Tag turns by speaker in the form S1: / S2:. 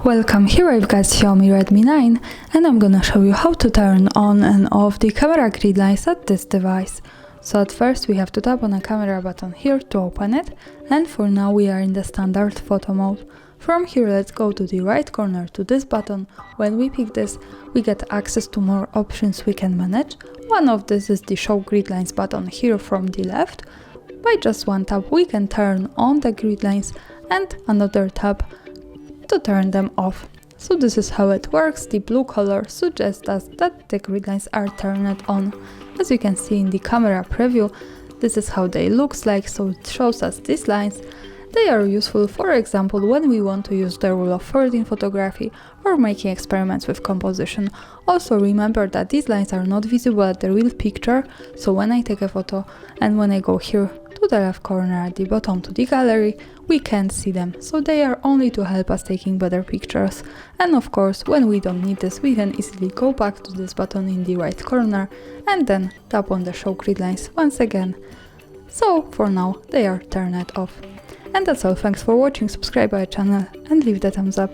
S1: Welcome, here I've got Xiaomi Redmi 9 and I'm gonna show you how to turn on and off the camera grid lines at this device. So at first we have to tap on the camera button here to open it, and for now we are in the standard photo mode. From here let's go to the right corner to this button. When we pick this, we get access to more options we can manage. One of this is the show grid lines button here from the left. By just one tap we can turn on the grid lines and another tap to turn them off. So this is how it works. The blue color suggests us that the grid lines are turned on. As you can see in the camera preview, this is how they looks like, so it shows us these lines. They are useful, for example, when we want to use the rule of thirds in photography or making experiments with composition. Also remember that these lines are not visible at the real picture, so when I take a photo and when I go here to the left corner at the bottom to the gallery, we can't see them, so they are only to help us taking better pictures. And of course, when we don't need this, we can easily go back to this button in the right corner and then tap on the show grid lines once again. So for now they are turned off. And that's all, thanks for watching, subscribe our channel and leave the thumbs up.